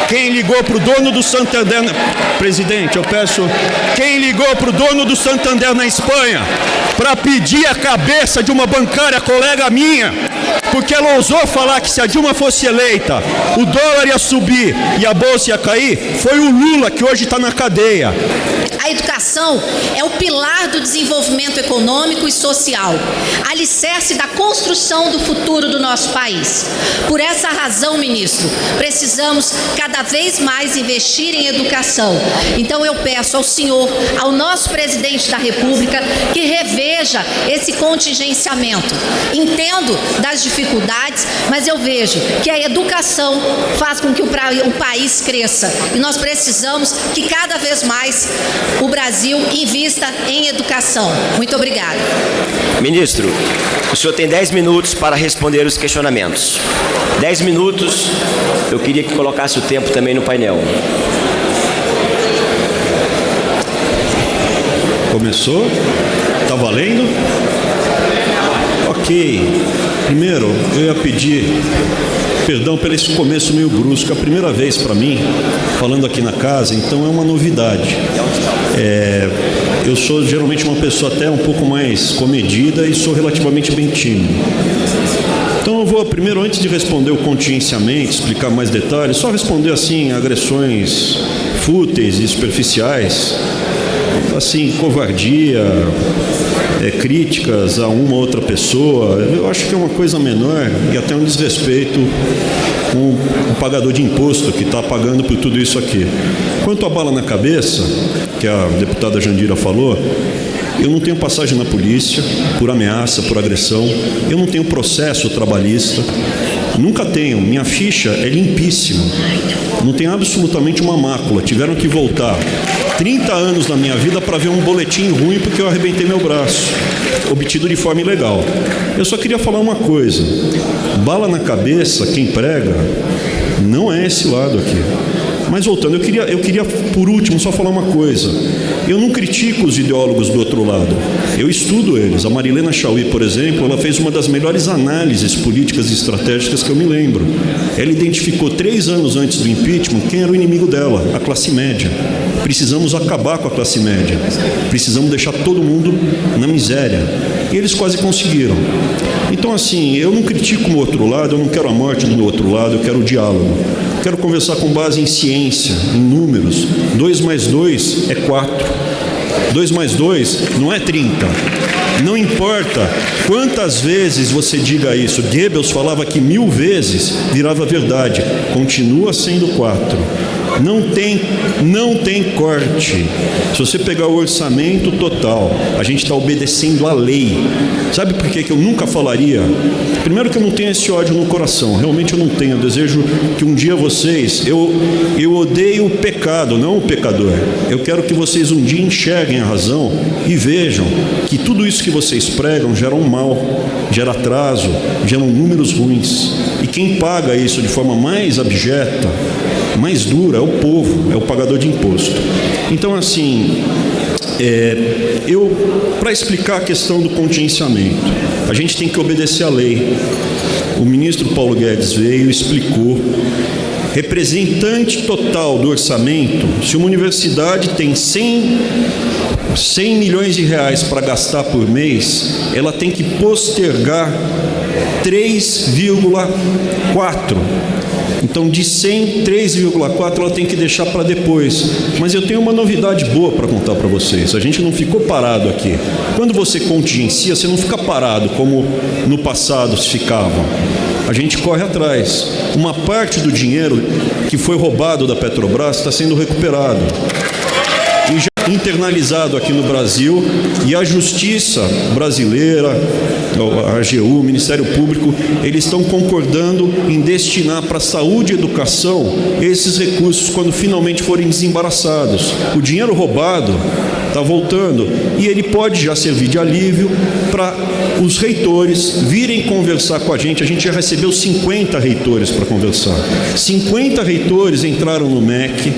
Quem ligou para o dono do Santander... Presidente, eu peço... Quem ligou para o dono do Santander na Espanha para pedir a cabeça de uma bancária colega minha, porque ela ousou falar que se a Dilma fosse eleita, o dólar ia subir e a bolsa ia cair, foi o Lula, que hoje está na cadeia. A educação é o pilar do desenvolvimento econômico e social, alicerce da construção do futuro do nosso país. Por essa razão, ministro, precisamos cada vez mais investir em educação. Então eu peço ao senhor, ao nosso presidente da República, que reveja esse contingenciamento. Entendo das dificuldades, mas eu vejo que a educação faz com que o país cresça. E nós precisamos que cada vez mais o Brasil invista em educação. Muito obrigada. Ministro, o senhor tem 10 minutos para responder os questionamentos. 10 minutos, eu queria que colocasse o tempo também no painel. Começou? Está valendo? Ok. Primeiro, eu ia pedir perdão por esse começo meio brusco. É a primeira vez para mim, falando aqui na casa, então é uma novidade. Eu sou geralmente uma pessoa até um pouco mais comedida e sou relativamente bem tímido. Então eu vou primeiro, antes de responder o contingenciamento, explicar mais detalhes, só responder assim, agressões fúteis e superficiais, assim, covardia, críticas a uma ou outra pessoa. Eu acho que é uma coisa menor e até um desrespeito com o pagador de imposto que está pagando por tudo isso aqui. Quanto à bala na cabeça, que a deputada Jandira falou, eu não tenho passagem na polícia por ameaça, por agressão, eu não tenho processo trabalhista, nunca tenho, minha ficha é limpíssima, não tem absolutamente uma mácula. Tiveram que voltar 30 anos na minha vida para ver um boletim ruim porque eu arrebentei meu braço, obtido de forma ilegal. Eu só queria falar uma coisa: bala na cabeça, quem prega, não é esse lado aqui. Mas voltando, eu queria por último só falar uma coisa. Eu não critico os ideólogos do outro lado, eu estudo eles. A Marilena Chaui, por exemplo, ela fez uma das melhores análises políticas e estratégicas que eu me lembro. Ela identificou 3 anos antes do impeachment quem era o inimigo dela: a classe média. Precisamos acabar com a classe média, precisamos deixar todo mundo na miséria. E eles quase conseguiram. Então, assim, eu não critico o outro lado, eu não quero a morte do outro lado, eu quero o diálogo. Quero conversar com base em ciência, em números. 2 mais 2 é 4. 2 mais 2 não é 30. Não importa quantas vezes você diga isso. Goebbels falava que 1000 vezes virava verdade. Continua sendo 4. Não tem corte. Se você pegar o orçamento total, a gente está obedecendo a lei. Sabe por que eu nunca falaria? Primeiro que eu não tenho esse ódio no coração. Realmente eu não tenho. Eu desejo que um dia vocês... Eu odeio o pecado, não o pecador. Eu quero que vocês um dia enxerguem a razão e vejam que tudo isso que vocês pregam gera um mal, gera atraso, geram números ruins. E quem paga isso de forma mais abjeta, mais dura, é o povo, é o pagador de imposto. Então, assim, para explicar a questão do contingenciamento, a gente tem que obedecer à lei. O ministro Paulo Guedes veio e explicou. Representante total do orçamento, se uma universidade tem 100 milhões de reais para gastar por mês, ela tem que postergar 3,4. Então, de 100, 3,4 ela tem que deixar para depois. Mas eu tenho uma novidade boa para contar para vocês. A gente não ficou parado aqui. Quando você contingencia, você não fica parado como no passado se ficava. A gente corre atrás. Uma parte do dinheiro que foi roubado da Petrobras está sendo recuperado e já internalizado aqui no Brasil, e a Justiça brasileira, a AGU, o Ministério Público, eles estão concordando em destinar para saúde e educação esses recursos quando finalmente forem desembaraçados. O dinheiro roubado está voltando e ele pode já servir de alívio para os reitores virem conversar com a gente. A gente já recebeu 50 reitores para conversar. 50 reitores entraram no MEC,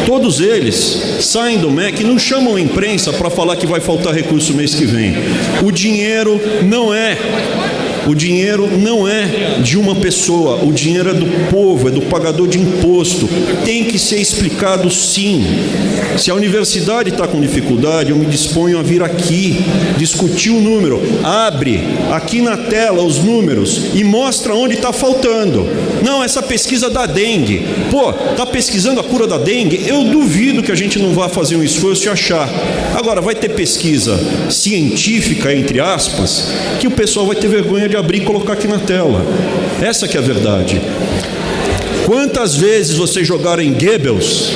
todos eles saem do MEC e não chamam a imprensa para falar que vai faltar recurso mês que vem. O dinheiro não é O dinheiro não é de uma pessoa, o dinheiro é do povo, é do pagador de imposto. Tem que ser explicado sim. Se a universidade está com dificuldade, eu me disponho a vir aqui, discutir o número. Abre aqui na tela os números e mostra onde está faltando. Não, essa pesquisa da dengue. Pô, está pesquisando a cura da dengue? Eu duvido que a gente não vá fazer um esforço e achar. Agora, vai ter pesquisa científica, entre aspas, que o pessoal vai ter vergonha de abrir e colocar aqui na tela. Essa que é a verdade. Quantas vezes vocês jogaram em Goebbels?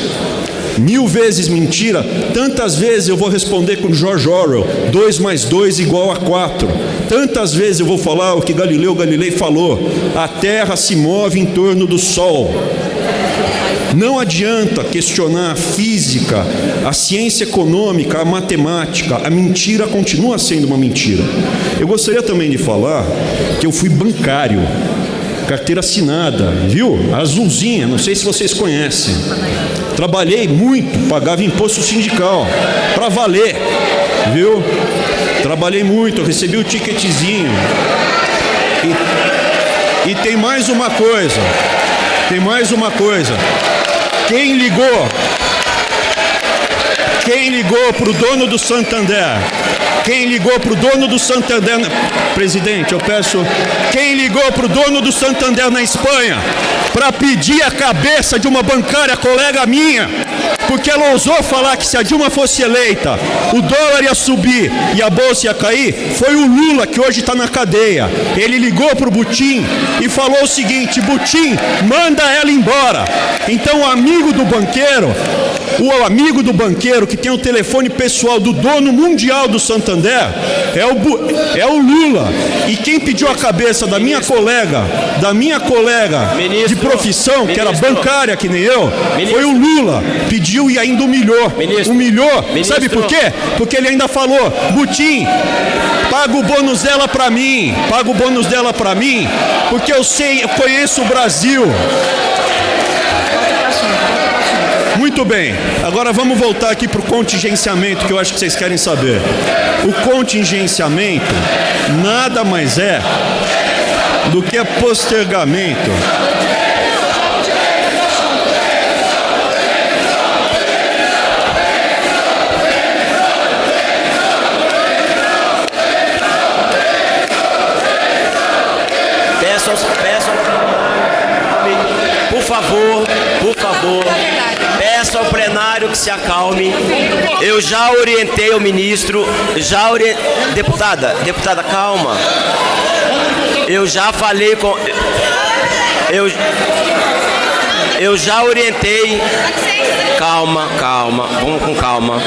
1000 vezes mentira. Tantas vezes eu vou responder com George Orwell, 2 mais 2 igual a 4. Tantas vezes eu vou falar o que Galileu Galilei falou: a Terra se move em torno do Sol. Não adianta questionar a física, a ciência econômica, a matemática. A mentira continua sendo uma mentira. Eu gostaria também de falar que eu fui bancário, carteira assinada, viu? Azulzinha, não sei se vocês conhecem. Trabalhei muito, pagava imposto sindical, para valer, viu? Trabalhei muito, eu recebi o ticketzinho. E tem mais uma coisa, Quem ligou para o dono do Santander? Quem ligou para o dono do Santander? Presidente, eu peço. Quem ligou para o dono do Santander na Espanha para pedir a cabeça de uma bancária colega minha? Porque ela ousou falar que se a Dilma fosse eleita, o dólar ia subir e a bolsa ia cair. Foi o Lula, que hoje está na cadeia. Ele ligou para o Butim e falou o seguinte: Butim, manda ela embora. Então o amigo do banqueiro que tem o telefone pessoal do dono mundial do Santander é o Lula. E quem pediu a cabeça da minha colega de profissão, que era bancária que nem eu, foi o Lula. Pediu e ainda humilhou. Humilhou. Sabe por quê? Porque ele ainda falou: Butim, paga o bônus dela para mim. Porque eu conheço o Brasil. Muito bem, agora vamos voltar aqui para o contingenciamento, que eu acho que vocês querem saber. O contingenciamento nada mais é do que postergamento. Por favor, peço ao plenário que se acalme. Eu já orientei o ministro, Deputada, calma. Eu já falei com... Eu já orientei... Calma, vamos com calma.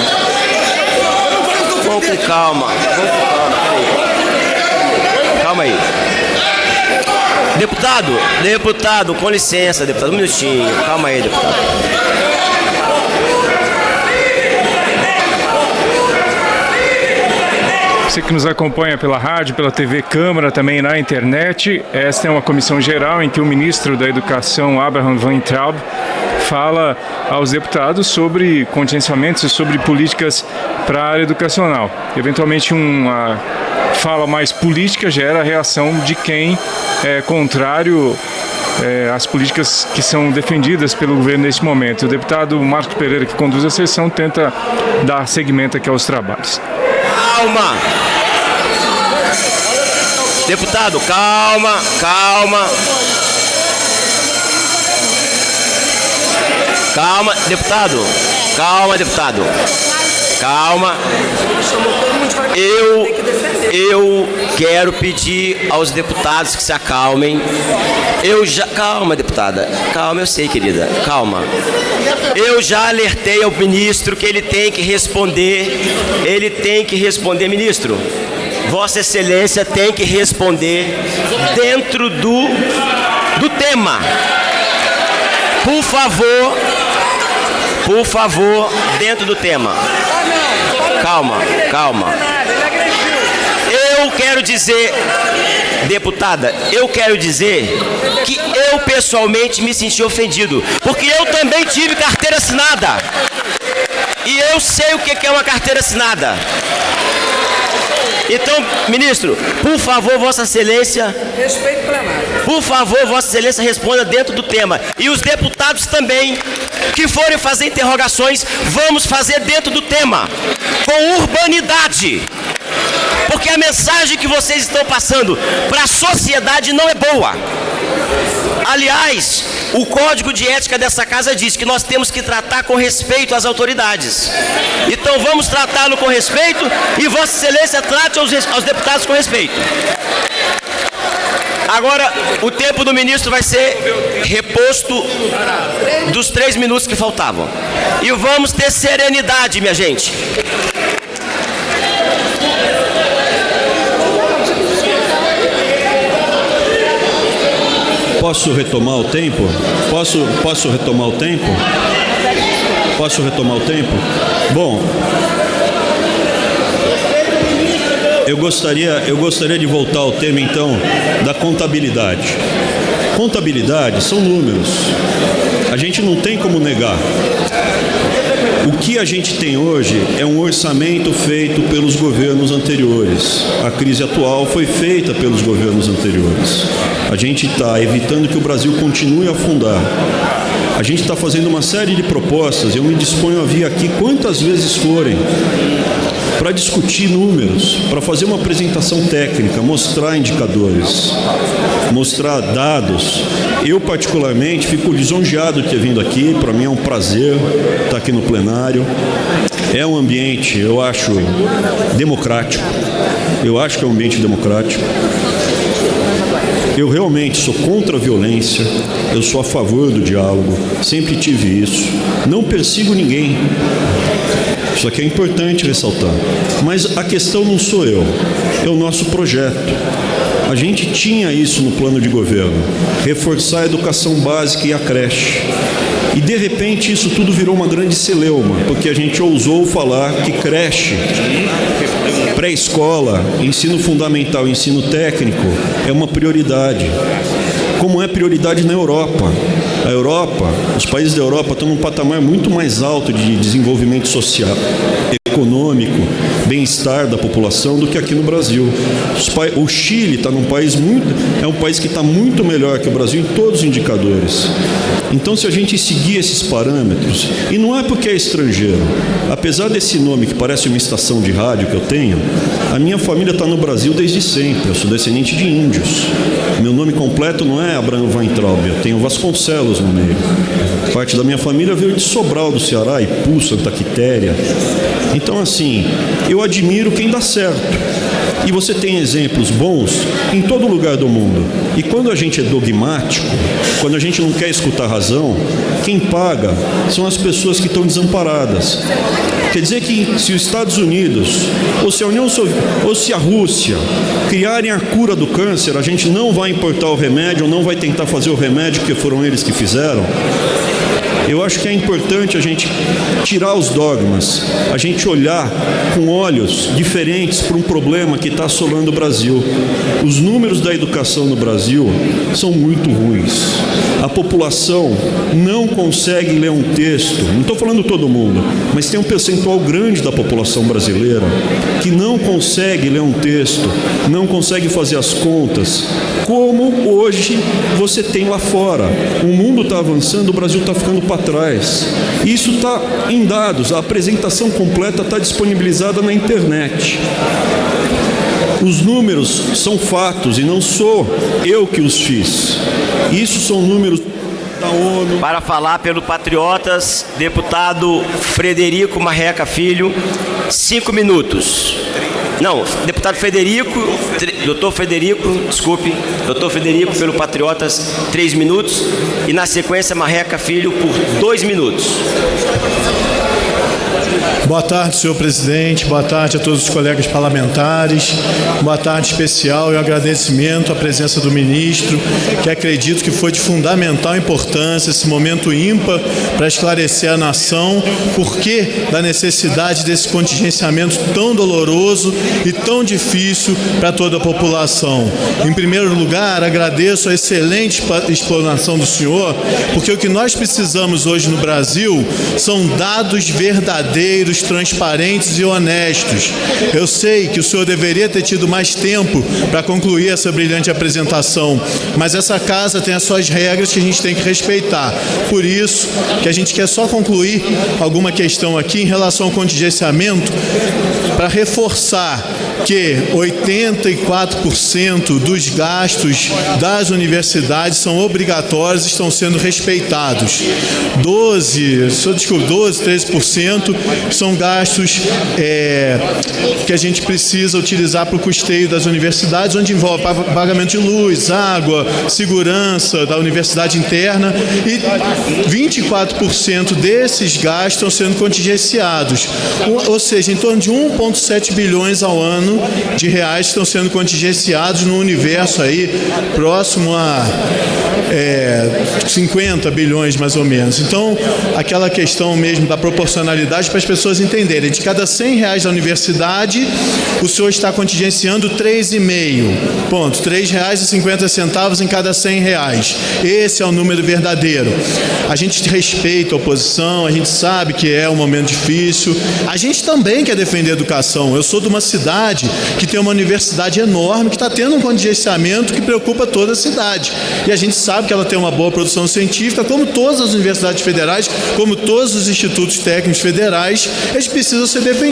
Calma aí. Deputado, com licença, deputado, um minutinho. Calma aí, deputado. Você que nos acompanha pela rádio, pela TV Câmara, também na internet, esta é uma comissão geral em que o ministro da Educação, Abraham Weintraub, fala aos deputados sobre contingenciamentos e sobre políticas para a área educacional. Eventualmente, uma fala mais política gera a reação de quem é contrário às políticas que são defendidas pelo governo neste momento. O deputado Marcos Pereira, que conduz a sessão, tenta dar seguimento aqui aos trabalhos. Calma! Deputado, calma! Deputado! Calma! Eu quero pedir aos deputados que se acalmem. Calma, deputada. Calma, eu sei, querida. Calma. Eu já alertei ao ministro que ele tem que responder. Ministro, Vossa Excelência tem que responder dentro do tema. Por favor, dentro do tema. Calma. Eu quero dizer, deputada, que eu pessoalmente me senti ofendido, porque eu também tive carteira assinada. E eu sei o que é uma carteira assinada. Então, ministro, por favor, Vossa Excelência... Respeito plenário. Por favor, Vossa Excelência, responda dentro do tema. E os deputados também, que forem fazer interrogações, vamos fazer dentro do tema, com urbanidade. Porque a mensagem que vocês estão passando para a sociedade não é boa. Aliás, o Código de Ética dessa casa diz que nós temos que tratar com respeito às autoridades. Então vamos tratá-lo com respeito e Vossa Excelência trate aos deputados com respeito. Agora, o tempo do ministro vai ser reposto dos 3 minutos que faltavam. E vamos ter serenidade, minha gente. Posso retomar o tempo? Posso retomar o tempo? Posso retomar o tempo? Bom, eu gostaria de voltar ao tema, então, da contabilidade. Contabilidade são números. A gente não tem como negar. O que a gente tem hoje é um orçamento feito pelos governos anteriores. A crise atual foi feita pelos governos anteriores. A gente está evitando que o Brasil continue a afundar. A gente está fazendo uma série de propostas. Eu me disponho a vir aqui quantas vezes forem para discutir números, para fazer uma apresentação técnica, mostrar indicadores, mostrar dados. Eu, particularmente, fico lisonjeado de ter vindo aqui. Para mim é um prazer estar aqui no plenário. É um ambiente, eu acho, democrático. Eu acho que é um ambiente democrático. Eu realmente sou contra a violência, eu sou a favor do diálogo, sempre tive isso. Não persigo ninguém. Isso aqui é importante ressaltar. Mas a questão não sou eu, é o nosso projeto. A gente tinha isso no plano de governo, reforçar a educação básica e a creche. E, de repente, isso tudo virou uma grande celeuma, porque a gente ousou falar que creche, pré-escola, ensino fundamental, ensino técnico, é uma prioridade. Como é prioridade na Europa. A Europa, os países da Europa estão num patamar muito mais alto de desenvolvimento social, econômico, bem-estar da população do que aqui no Brasil. O Chile está é um país que está muito melhor que o Brasil em todos os indicadores. Então, se a gente seguir esses parâmetros, e não é porque é estrangeiro, apesar desse nome que parece uma estação de rádio que eu tenho, a minha família está no Brasil desde sempre. Eu sou descendente de índios. Meu nome completo não é Abraham Weintraub, eu tenho Vasconcelos no meio. Parte da minha família veio de Sobral do Ceará, Ipu, Santa Quitéria. Então, assim, eu admiro quem dá certo. E você tem exemplos bons em todo lugar do mundo. E quando a gente é dogmático, quando a gente não quer escutar a razão, quem paga são as pessoas que estão desamparadas. Quer dizer que se os Estados Unidos, ou se a União Soviética, ou se a Rússia criarem a cura do câncer, a gente não vai importar o remédio, ou não vai tentar fazer o remédio, porque foram eles que fizeram. Eu acho que é importante a gente tirar os dogmas, a gente olhar com olhos diferentes para um problema que está assolando o Brasil. Os números da educação no Brasil são muito ruins. A população não consegue ler um texto, não estou falando todo mundo, mas tem um percentual grande da população brasileira que não consegue ler um texto, não consegue fazer as contas, como hoje você tem lá fora. O mundo está avançando, o Brasil está ficando para trás. Isso está em dados, a apresentação completa está disponibilizada na internet. Os números são fatos e não sou eu que os fiz. Isso são números da ONU. Para falar pelo Patriotas, deputado Frederico Marreca Filho, 5 minutos. Não, deputado Frederico, doutor Frederico pelo Patriotas, 3 minutos. E na sequência, Marreca Filho por 2 minutos. Boa tarde, senhor presidente, boa tarde a todos os colegas parlamentares, boa tarde especial e um agradecimento à presença do ministro, que acredito que foi de fundamental importância esse momento ímpar para esclarecer a nação por que da necessidade desse contingenciamento tão doloroso e tão difícil para toda a população. Em primeiro lugar, agradeço a excelente explanação do senhor, porque o que nós precisamos hoje no Brasil são dados verdadeiros verdadeiros, transparentes e honestos. Eu sei que o senhor deveria ter tido mais tempo para concluir essa brilhante apresentação, mas essa casa tem as suas regras que a gente tem que respeitar. Por isso que a gente quer só concluir alguma questão aqui em relação ao contingenciamento, para reforçar que 84% dos gastos das universidades são obrigatórios e estão sendo respeitados. 13% são gastos que a gente precisa utilizar para o custeio das universidades, onde envolve pagamento de luz, água, segurança da universidade interna, e 24% desses gastos estão sendo contingenciados, ou seja, em torno de 1,7 bilhões ao ano de reais estão sendo contingenciados no universo aí próximo a 50 bilhões mais ou menos. Então, aquela questão mesmo da proporcionalidade para as pessoas entenderem, de cada 100 reais da universidade, o senhor está contingenciando 3,5, ponto, R$3,50 em cada 100 reais. Esse é o número verdadeiro. A gente respeita a oposição, a gente sabe que é um momento difícil, a gente também quer defender a educação. Eu sou de uma cidade que tem uma universidade enorme, que está tendo um contingenciamento que preocupa toda a cidade. E a gente sabe que ela tem uma boa produção científica, como todas as universidades federais, como todos os institutos técnicos federais, eles precisam ser defendidos.